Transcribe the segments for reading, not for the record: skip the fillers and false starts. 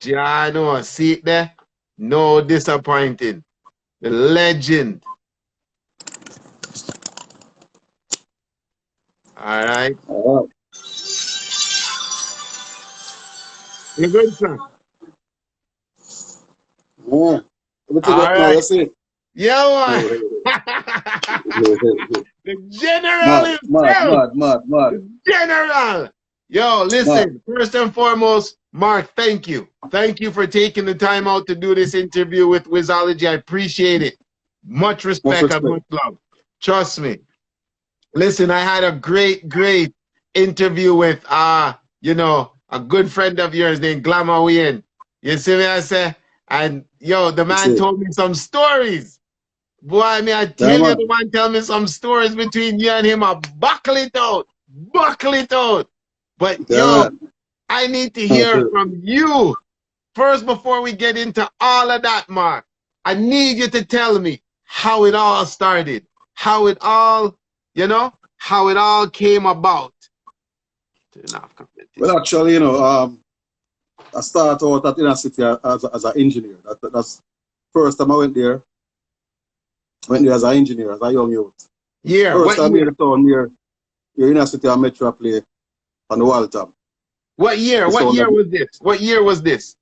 Jano, see it there? No disappointing. The legend. All right. All right. You good, sir? Yeah. Everything All up now, right. you see? Yeah, one. The general Mad, mad, himself. mad, mad, mad, The general. Yo, mad. listen, first and foremost, Mark, thank you. Thank you for taking the time out to do this interview with Wizology. I appreciate it. Much Much respect and respect. much love. Trust me. Listen, I had a great interview with you know, a good friend of yours named Glamour Wien. You see me, I say? And yo, the You man see? told me some stories. Boy, I mean, I Yeah, tell you, the man. man tell me some stories between you and him. I buckle it out. Buckle it out. But Yeah, yo, man. I need to hear from you first before we get into all of that, Mark. I need you to tell me how it all started, how it all, you know, how it all came about. Turn off Well, competition. actually, you know, I started out at Innercity as an engineer. That's first time I went there. Went there as an engineer, as a young youth. Year, First what time here year? in town here, Innercity and Metro play on the Waltham. What year? The What sound year of, was this? What year was this?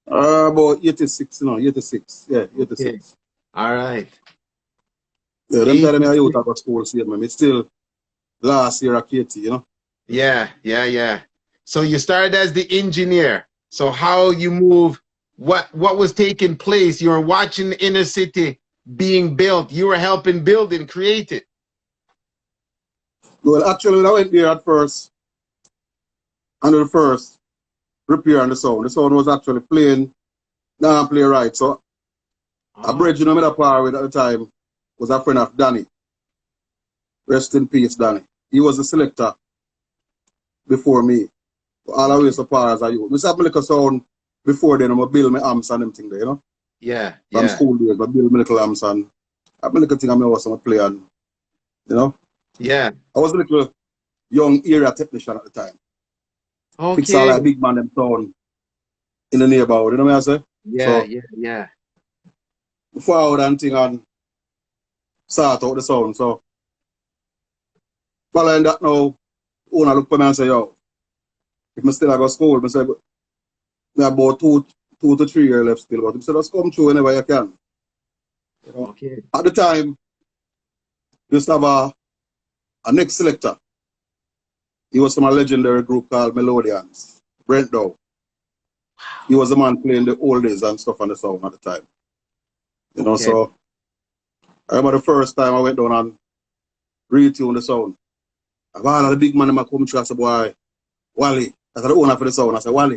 about 86, you know, 86. Yeah, Okay. 86. All right. Yeah, them time I youth 86. I got school same man. It's still last year at KT, you know. Yeah. So you started as the engineer. So how you move, what was taking place? You were watching the inner city being built. You were helping build and create it. Well, actually, when I went there at first, under the first repair on the sound. The sound was actually playing, not play right. So a Oh, bridge you know me that par with at the time was a friend of Danny. Rest in peace, Danny. He was the selector before me. All the way okay. so far as I you. I have my little sound before then, I build my amps and them thing there, you know. Yeah, From yeah, school days, I build my little amps and I have my little thing I was play and you know. yeah. I was a little young area technician at the time. Fix all Okay. like big man them sound in the neighborhood, you know what I say? So Yeah. before I would and thing and sort out the sound. So following that now, owner look for me and say, yo, if I still have a school, I say, me about 2 to 3 years left still, but he said, just come through whenever you can. You know? Okay. At the time, we used to have a next selector. He was from a legendary group called Melodians, Brent Dow. He was the man playing the oldies and stuff on the sound at the time. You know, Okay. so I remember the first time I went down and retune the sound. Of all of the big man in my come through, I said, boy, Wally, that's the owner for the sound. I said, Wally,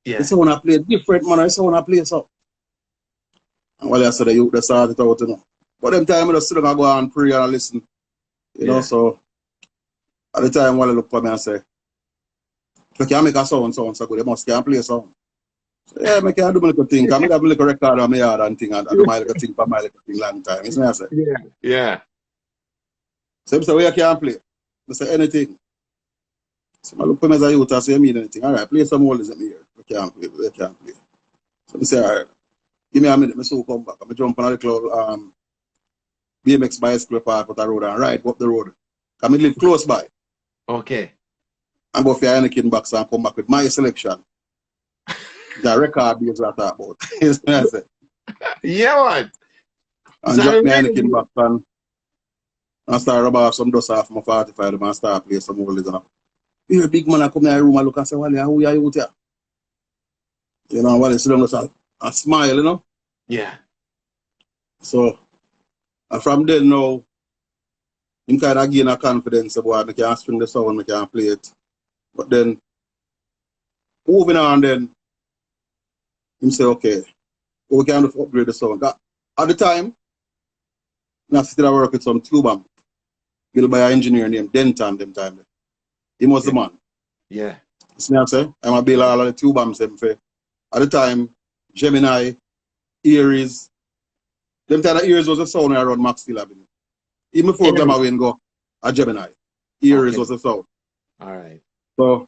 the Yeah. sound I play different, man. The sound I play so. And Wally, I said, the youth, they started out, you know. But them time, I just sit down and go and pray and listen. You know, Yeah. so at the time, Wally looked for me and say, if you can make a sound so good, you must can play a sound. So, yeah, I can do my little thing. I have my little record on my yard and thing, and I do my little thing for my little thing long time. Isn't it? I say. Yeah. So I say, where you can play? I say, anything. So I look for me as a youth and say, you mean anything? All right, play some oldies in here. We can't play, we can't play. So I say, all right, give me a minute, I so come back. I jump on a little BMX bicycle park up the road and ride up the road. I live close by. Okay. And go for your Anakin box and come back with my selection. The record deals that I talk about. Is what I say. Yeah, what? And So drop me Anakin really, box and start rub off some dust off my 45 and start play some oldies. You know. Here, big man, I come in the room and look and say, Wally, how are you out here? You know, Wally sit down and smile, you know. yeah. So, and from then now, him kind of gain a confidence about I can string the sound, I can play it. But then, moving on then, him say, okay, what we can do to upgrade the sound. At the time, I still work with some tube amp, built by an engineer named Denton them time. He was the man. Yeah. See what I say? I'm a build all of the tube amps them for. At the time, Gemini, Aries, them time of Aries was a sound around Maxfield Avenue. Even before Aries. Glamour Wayne go a Gemini, Aries Okay. was a sound. All right. So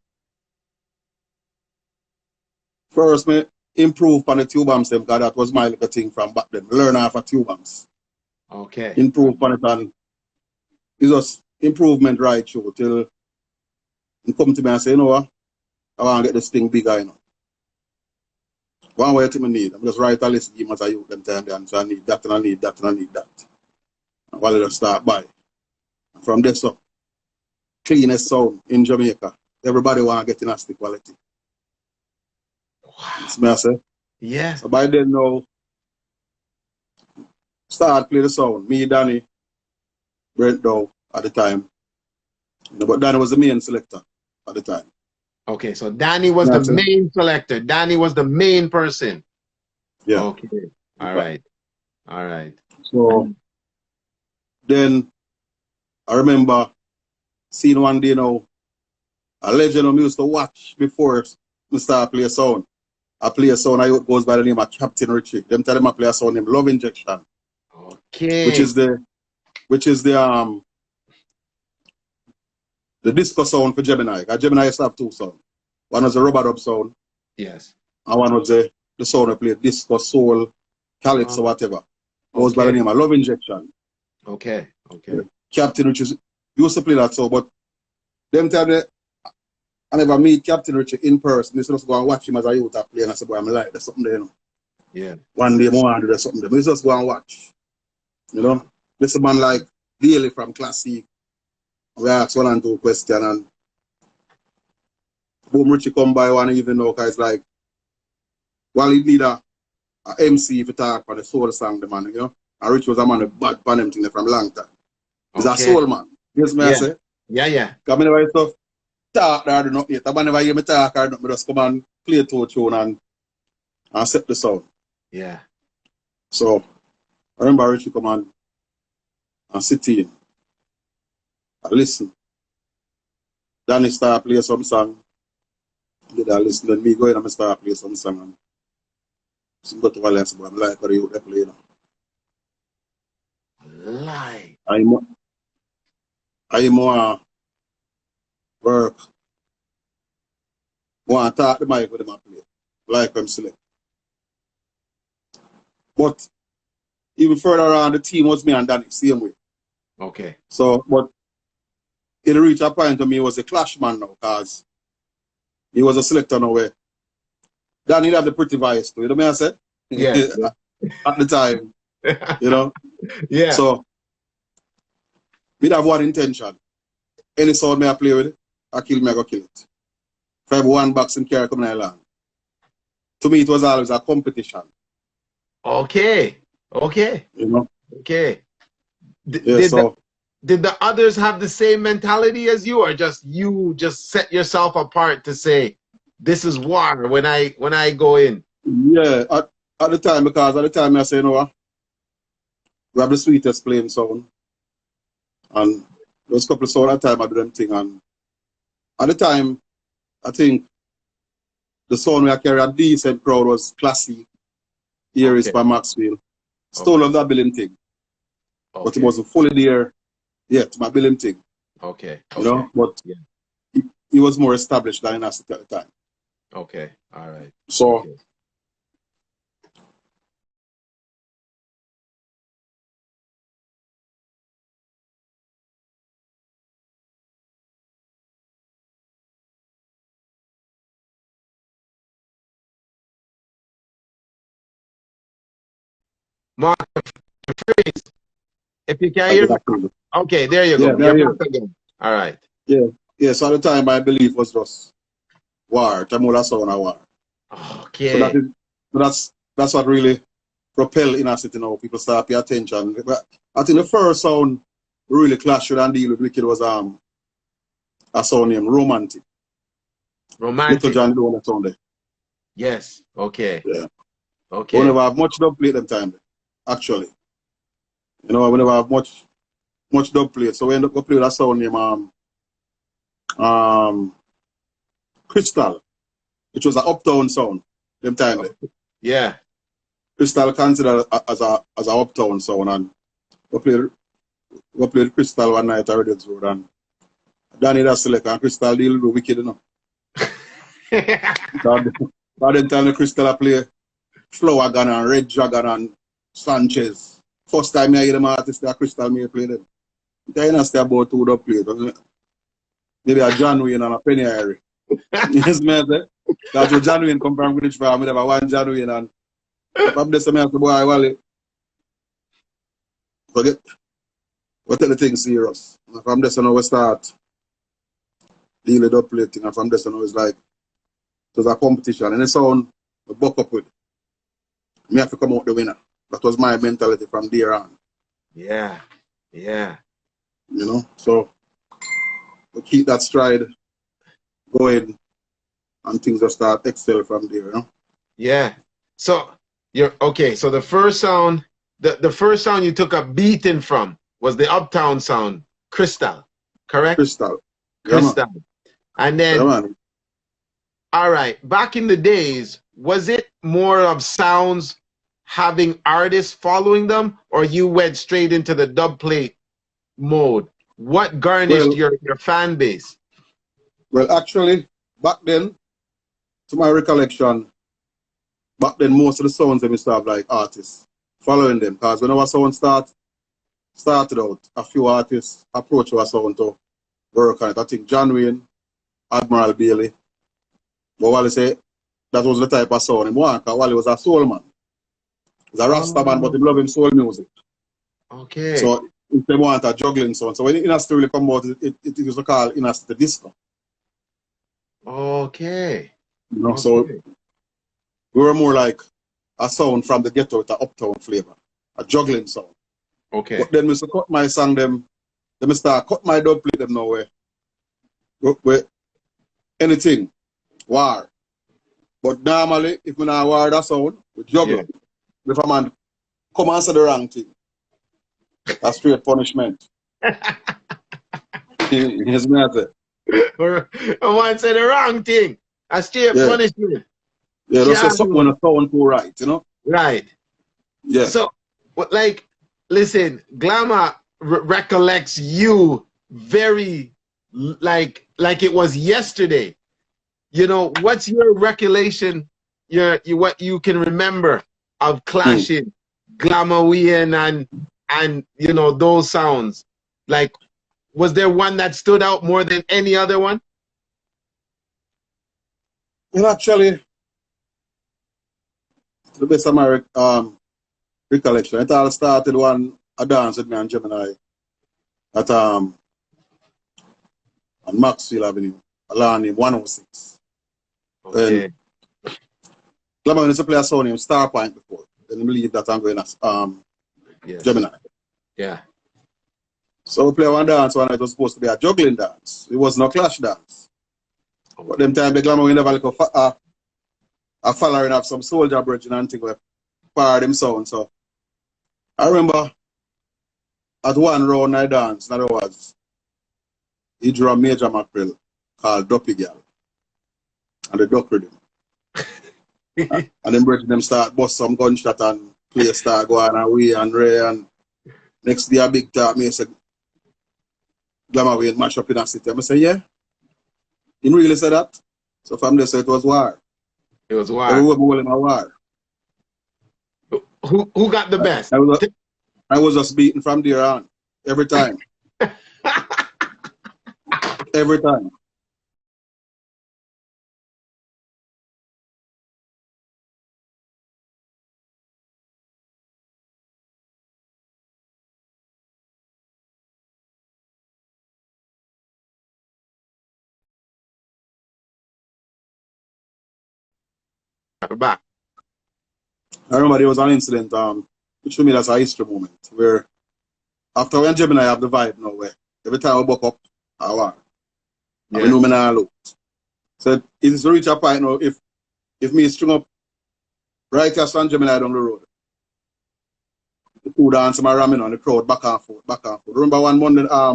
first me improve on the tube amps them, because that was my little thing from back then. Learn off of tube amps. Okay. Improve on it, and it's just improvement right through till you come to me and say, you know what, I want to get this thing bigger, you know. One way I need, I'm just write a list, give me as a youth them time, and so I need that and I need that and I need that. And while I start by. From there, so cleanest sound in Jamaica. Everybody want to get in nasty quality. Wow. That's me I say. Yeah. So by then now, start play the sound. Me, Danny, Brent Dow at the time. But Danny was the main selector at the time. Okay, so Danny was the main selector. Danny was the main person. Yeah. Okay. All right. All right. So then I remember seeing one day now, a legend of me used to watch before we start play a sound. I play a sound, I goes by the name of Captain Richie. Them tell him I play a sound named Love Injection. Okay. Which is the disco sound for Gemini. Gemini used to have two sounds. One was a rubber dub sound. Yes. And one was the sound I played disco, soul, calypso, whatever. Goes by the name of Love Injection. Okay. Okay. Captain Richie used to play that sound, but them tell me I never meet Captain Richie in person. They just go and watch him as a youth play, and I said, boy, I'm like, there's something there, you know. Yeah. One day more and there's something there. But just go and watch. You know? This man like daily from Classic. We ask 1 and 2 questions, and boom, Richie come by one evening now, because it's like, well, he need a MC if you talk for the soul song, the man, you know. And Richie was a man with bad pan them thing from long time. He's a soul man. Yes, me I say. Yeah, yeah. Because I never used to talk or do not yet. I never hear me talk or not. I just come and play to a tune and set the sound. Yeah. So I remember Richie come and sit in and listen. Then he start play some song. Did I listen? Then me go in and start play some song. And some go to Valencia, but I'm like, what are you play, you know? Lie. I more work. Want to talk the mic with them and play. Like I'm select. But even further on, the team was me and Danny, same way. Okay. So, but it reached a point to me, he was a clash man now, because he was a selector now where Danny had the pretty voice too, you know what I said? Yeah. At the time, you know? Yeah. So, we have one intention. Any sound me I play with it, I kill me, I go kill it. If I have one boxing carry coming in land. To me, it was always a competition. Okay. Okay. You know? Okay. So did the others have the same mentality as you, or just you just set yourself apart to say, this is war when I go in? Yeah, at the time, because at the time I say, you know what? We have the sweetest playing sound. And those couple of songs at the time I do them thing. And at the time, I think the sound we carry a decent crowd was Classic, Eris by Maxwell. Still on that billing thing. Okay. But it wasn't fully there yet, my billing thing. Okay. You know, but he was more established than Innercity at the time. Okay. All right. So Mark, freeze. If you can hear me. Okay, there you go. You're back again. All right. Yeah. Yeah, so at the time my belief was just war. Tamola sound a war. Okay. So that's what really propelled Innercity now. People start pay attention. But I think the first sound we really clashed with and deal with Wicked was a sound named Romantic. Romantic. Little John Lone sound there. Yes. Okay. Yeah. Okay. We never have much dub play them time, actually. You know, we never have much dub play. So we end up playing with a sound named Crystal, which was an uptown sound them time there. Yeah. Crystal considered as a uptown sound, and we played Crystal one night at Redlands Road, and Danny that Selector and Crystal deal with Wicked, you know. By then time the Crystal I play Flower Gun and Red Dragon and Sanchez. First time I hear them artists, that Crystal may play them. I understand about two dub play. Maybe a John Wayne and a Penny Irie. Yes, man. That's what John Wayne come from British Farm. I never want John Wayne and from this time I say, boy, Wally. Forget. What tell the thing serious. And from this on we start dealing with play thing, and from this on it's like it was a competition and the sound we buck up with. Me have to come out the winner. That was my mentality from there on. Yeah. Yeah. You know, so we keep that stride going and things will start excel from there, you know. Yeah. So you're okay. So the first sound, the first sound you took a beating from was the Uptown sound, Crystal, correct? Crystal. Crystal. Yeah, and then, yeah, all right, back in the days, was it more of sounds having artists following them, or you went straight into the dub plate mode? What garnished your fan base? Well, actually, back then, to my recollection, back then most of the sounds they used to have like artists following them. Because when our sound started out, a few artists approached our sound to work on it. I think John Wayne, Admiral Bailey. But Wally said that was the type of sound he wanted, because Wally was a soul man. He's a Rasta man, but he loved him soul music. Okay. So if they want a juggling sound. So when Innercity really come out, it used to call Innercity disco. Okay. You know, okay. so we were more like a sound from the ghetto with an uptown flavor, a juggling sound. Okay. But then we cut my song them start cut my dub play them now where anything, war. But normally if we not war that sound, we juggle. Yeah. If a man come and say the wrong thing, that's straight punishment. Yes, me Or I want to say the wrong thing. A straight punishment. Yeah, that's just something when a sound go right, you know? Right. Yeah. So, like, listen, Glamour recollects you very, like it was yesterday. You know, what's your recollection, what you can remember of clashing Glamourian and, you know, those sounds? Like, was there one that stood out more than any other one? Well, actually, the best of my recollection, it all started when I danced with me and Gemini at on Maxwell Avenue, along in 106. Okay. And Glamour used to play a song named Star Point before. Then I believe that I'm going to Gemini. Yeah. So we play one dance when it was supposed to be a juggling dance. It was no clash dance. But them time the Glamour we never like a following of some soldier bridge and thing where fire them sound. So I remember at one round I danced, in other words, he drew a major mackerel called Duppy Girl. And the duck rhythm. And then bridge them start bust some gunshot and play start going away and Ray and next day a big talk me said Glamour we mash up in a city. I say, yeah. He really said that. So from there, so it was war. It was war. Everyone in a war. Who got the best? I was just beaten from there on. Every time. Every time. Back. I remember there was an incident, which to me that's a history moment, where after when Gemini have the vibe now, where every time I buck up, I war. Yeah. I know me now look. So it's reach a point now, if me string up right as on Gemini down the road, the two dance my ramming on the crowd back and forth, back and forth. Remember one Monday, I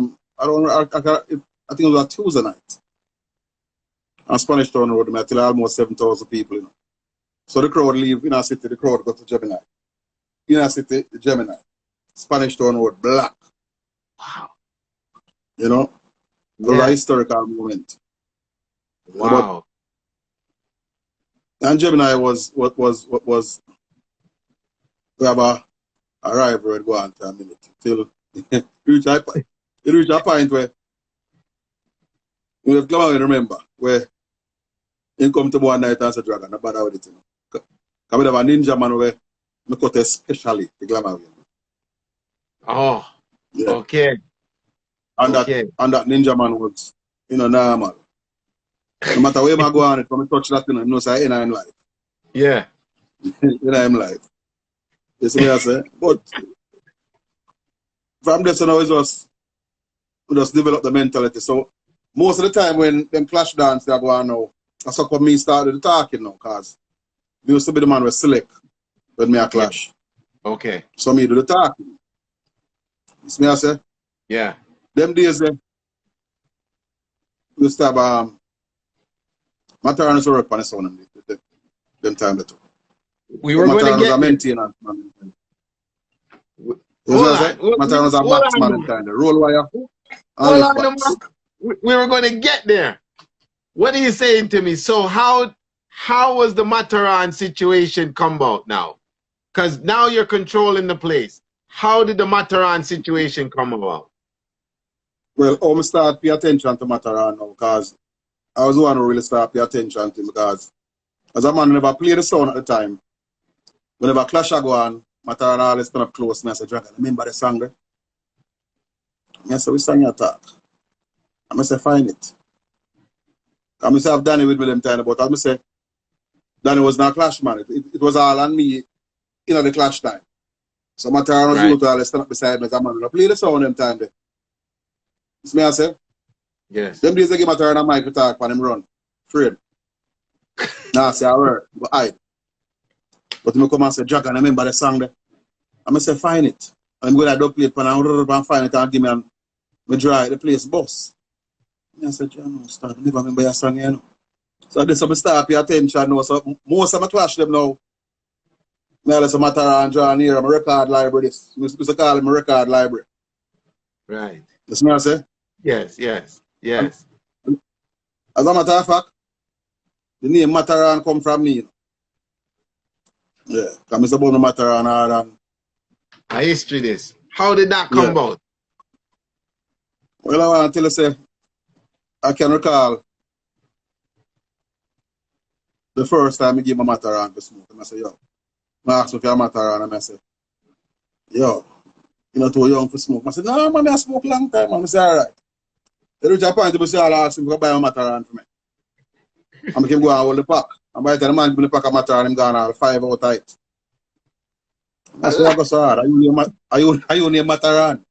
think it was a Tuesday night. On Spanish Town Road, I tell almost 7,000 people, you know. So the crowd leave Innercity, the crowd go to Gemini. Innercity, the Gemini. Spanish Town Road, black. Wow. You know? It was a historical moment. Wow. And Gemini was we have a rivalry go on to a minute till it reach a point where we have come and remember where he come to one night as a dragon, not bother with it. Because we have a ninja man where we cut especially the glamour. Oh, Yeah. okay. And Okay. that ninja man was, normal. No matter where I go on it, when I touch that, you know, say, I'm life. Yeah. I'm life. You see me, I say? But from this, we just develop the mentality. So most of the time when them clash dance they go on now, that's how come me started the talking now, because me used to be the man with select when me a clash. Okay. So me do the talking. You see me, I say? Yeah. Them days, we used to have Mataran to work on the sound them time that took. We were going to Mataran was get a maintenance man. Mataran was a box man in time. The roll wire. Hold on, we were going to get there. What are you saying to me? So how was the Mataran situation come about now? Because now you're controlling the place. How did the Mataran situation come about? Well, I start pay attention to Mataran now because I was the one who really started pay attention to him because as a man who never played the sound at the time, whenever clash I go on, Mataran always stand up close to me and say, Dragon, remember the song there? I say, we sang your talk. I say, find it. I say, I've done it with me them time, but I say, Danny was not a clash man. It was all on me in the clash time. So Mataran was able to always stand up beside me as a man who play the sound them time there. You see me I say? Yes. Them days they give Mataran a mic to talk and him run. Afraid. Nah, say a word, but hide. But he come and say, Dragon, remember the song there? I say, find it. I'm going to play it and find it and give me me dry the place boss. I said, John, start never remember your song, you know. So this is start pay attention now. So most of my clash them now. I let some Mataran draw near my record library. This. We used to call it my record library. Right. That's what I say? Yes, yes, yes. As a matter of fact, the name Mataran come from me. Yeah, because I'm about the Mataran. A history this. How did that come about? Well, I want to tell you, say, I can recall the first time I gave my Mataran to smoke. And I say, yo, I asked me for a Mataran and I say, yo, you're not too young for smoke. I said, no, man, I smoke a long time. I say, all right. They reach a point to say, I'll ask him to buy a Mataran for me. And I can go and hold the pack. And by the time the man give me the pack of Mataran, I'm gone all 5 out of it. I said, I go so hard. Are you near Mataran?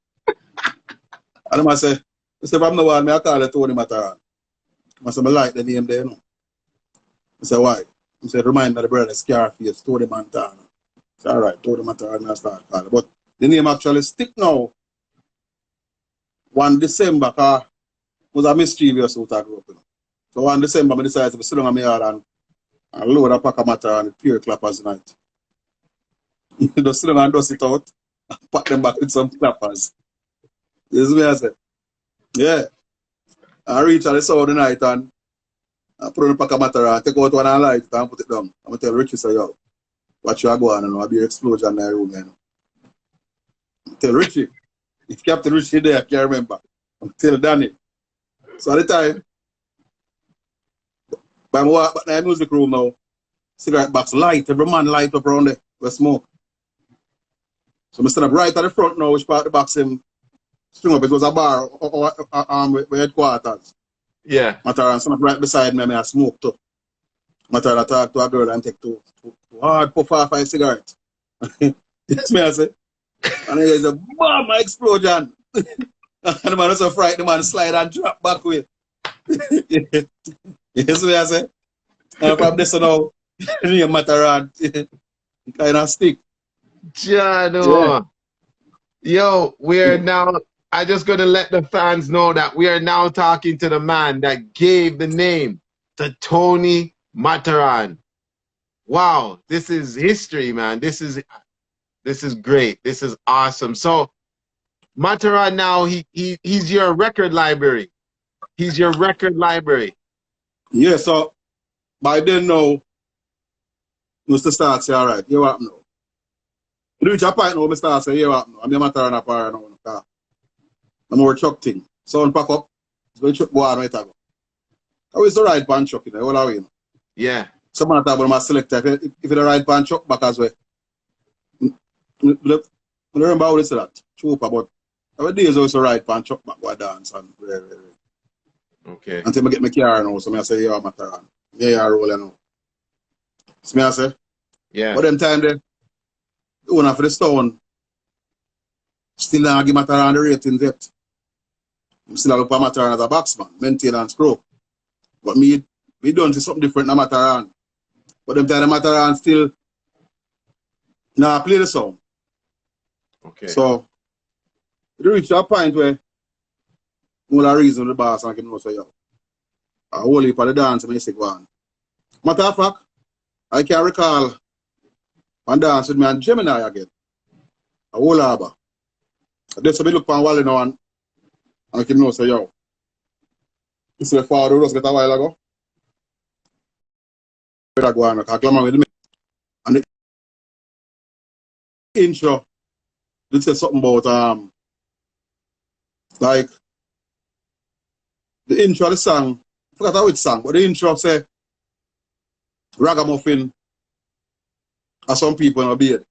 And I say, if I'm the one, I call it Tony Mataran. I said, I like the name there, you know. I said, why? He said, remind me of the brother Scarface, Tony Montana. I said, all right, Tony Mataran, I start calling. But the name actually stick now. 1 December, because it was a mischievous out I grew up. You know. So 1 December, I decided to sit down on my yard and load a pack of Mataran with pure clappers night. Just sit down and dust it out and pack them back with some clappers. This is what I said. Yeah. I reach at the Saturday night and I put on a pack of Mataran, take out one and light it and put it down. I'm going to tell Richie, say, yo, watch you go on and I'll be an explosion in the room. You know. I tell Richie, if Captain Richie there, I can't remember. I'm tell Danny. So at the time, by my walk back in the music room now, cigarette box light, every man light up around there, with smoke. So I stand up right at the front now, which part of the box him string up. It was a bar with headquarters. Yeah. Mataran stand up right beside me and I smoke too. Mataran talk to a girl and take two hard puff off 5 cigarettes. Yes, me I say. And there's a bomb explosion. And the man was so frightened, the man slide and drop back with. Yes, me I say. And from this now, near Mataran, kind of stick. Jano. Yeah. Yo, we're now, I just going to let the fans know that we are now talking to the man that gave the name to Tony Mataran. Wow, this is history, man. This is great. This is awesome. So Mataran now, he's your record library. He's your record library. Yeah, so by then now, used to start say, all right, you what now? reach a point now, I start say, yeah, I'm a matter on a power now. I'm more truck thing. Sound pack up, it's going to truck go on right ago. I always the right pan truck, you know, all the way. Yeah. Someone talk about my selector, if it's the right pan truck back as well. I remember how they say that, trooper, but our days also right pan truck back go dance and Okay. until I get my car now, so I say, yeah, matter on. Yeah, roll now. See me I say? Yeah. But them time there, the owner for the stone still not give Mataran the rating yet. I'm still look for Mataran as a boxman, maintenance crew. But me don't see something different than Mataran. But them time the Mataran still not play the song. Okay. So it reached a point where all the reason the boss and can know say, yo, I hold you for the dance and I say, go on. Matter of fact, I can recall one dance with me and Gemini again. A whole harbor. That's what I look for Wally now and I can know say, yo, this is the father just get a while ago. I go on, I glamour with me. And the intro, they say something about like the intro of the song, I forgot which song, but the intro say ragamuffin as some people in a beard.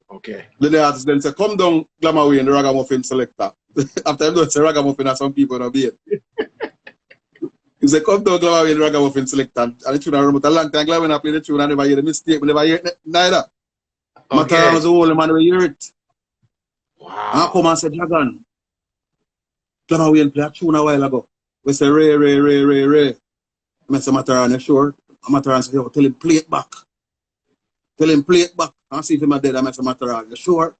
Okay. Then the artist then say, come down, glamour away in the ragamuffin selector. After him don't say ragamuffin as some people in a beard. He said, come down, glamour away in the ragamuffin selector. And the tune I remember a long time, glamour when I play the tune, I never hear the mistake, I never hear it neither. Okay. Mataran was the only man who hear it. Wow. And I come and say, Dragon, glamour away and play a tune a while ago. We say, Ray. I say, Mataran, you sure? And Mataran say, yo, tell him play it back. Tell him play it back and see if him a dead. I say, Mataran, you sure?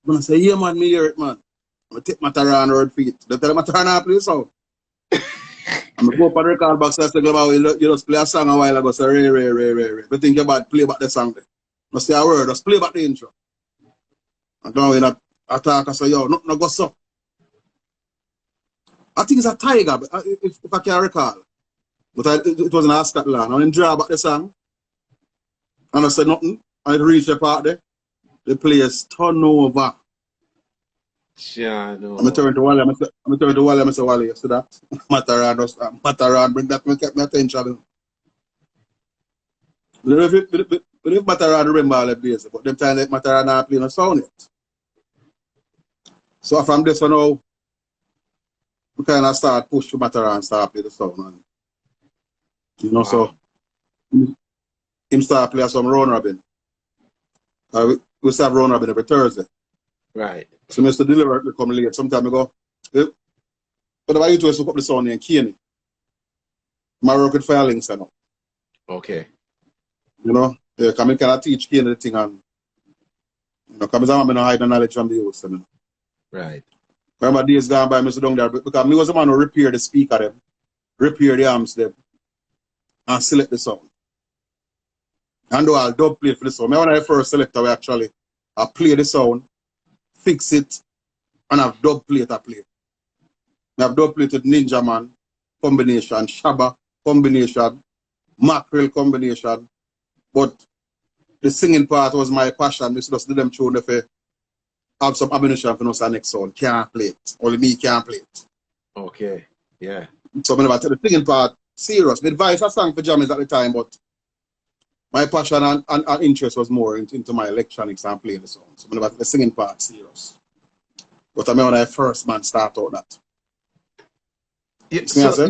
And I say, yeah, man, me hear it, man. I take Mataran word for it. They tell Mataran I play so. I'm go up on the record box and say, you just play a song a while ago. Say, Ray. But think about play back the song there. Not say a word, just play back the intro. And now when I attack, I say, yo, nothing no go so. I think it's a tiger, if I can recall. But it wasn't a Scotland. And then draw back the song. And I said nothing. I reached the part there. The players turn over. Yeah, no. I'm turn to Wally. I say, Wally, you see that? Mataran bring that to my attention. If Mataran remember all the days, but them time that Mataran not playing a sound yet. So from this on now, we kind of start push to Mataran start play the sound. And, you know, Wow. so him start play some round robin. We start round robin every Thursday. Right. So Mr. Deliver will come late. Sometime ago, but I used to look up the sound in Kenny. My work with filings, you know. Okay. You know, yeah, come in, can I teach Kenny the thing and you know, come I'm hide the knowledge from the youth, you know. Right. Remember days gone by, Mr. Down there, because me was the man who repair the speaker them, repair the amps them, and select the sound. And do all dub play for the sound. When I first selector, we actually I play the sound, fix it, and have dub plate I play. I have dub plate with Ninja Man combination, Shabba combination, Mackerel combination. But the singing part was my passion. We just did them tune if I have some ammunition for us the next sound. Can't play it. Only me can't play it. Okay. Yeah. So I never take the singing part serious. The advice I sang for Jammies at the time, but my passion and interest was more into my electronics and playing the songs. So I never take the singing part serious. But I remember when I first man start out that. Yeah, so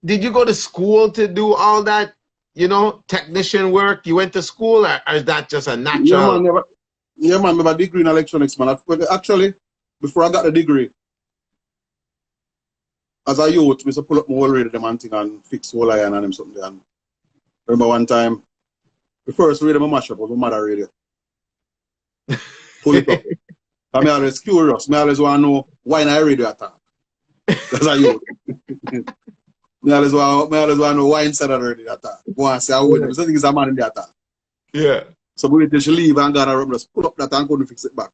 did you go to school to do all that, you know, technician work? You went to school, or is that just a natural? Yeah, man, I have a degree in electronics, man. Actually, before I got the degree, as a youth, I used to pull up my whole radio and thing and fix whole iron and something. And I remember one time, the first radio I mash up was my mother radio. Pull it up. I'm always curious. I always want to know why I radio attack. That's a youth. I always want to know why inside of the radio attack. I want to say, I wouldn't. I think it's a man in the attack. Yeah. So we wait till she leave and go in her room, just pull up that and couldn't fix it back.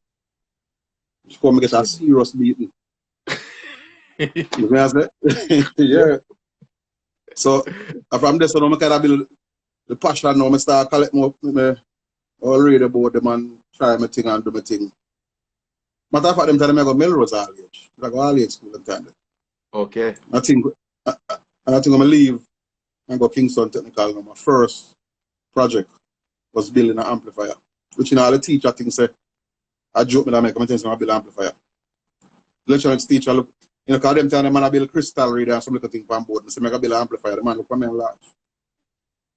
She come and get a serious beating. You know what I'm saying? Yeah. So from this on, I kind of build the passion now. I start collect more I'll read about them and try my thing and do my thing. Matter of fact, them tell them I go Melrose all age. I go all age school them time. Okay. I think I'm gonna leave and go Kingston Technical. My first project was building an amplifier. Which all the teacher things say I joke me that I make my things build an amplifier. Lecturer teacher look, cause them tell them I build crystal reader and some little thing on board. And say I build an amplifier. The man look at me and laugh.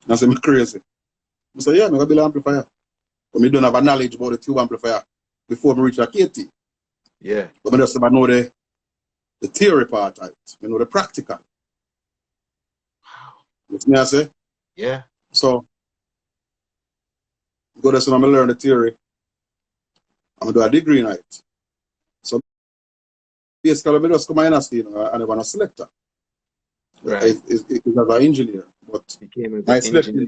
And I say me crazy. I say, yeah, I build an amplifier. But me don't have a knowledge about the tube amplifier before me reach a KT. Yeah. But I just know the theory part of it. I know the practical. What me I say? Yeah. So go there so I'm learn the theory. I'm gonna do a degree in it. So basically I just come in and I want a selector. Right. It's as an engineer. But became my an engineer.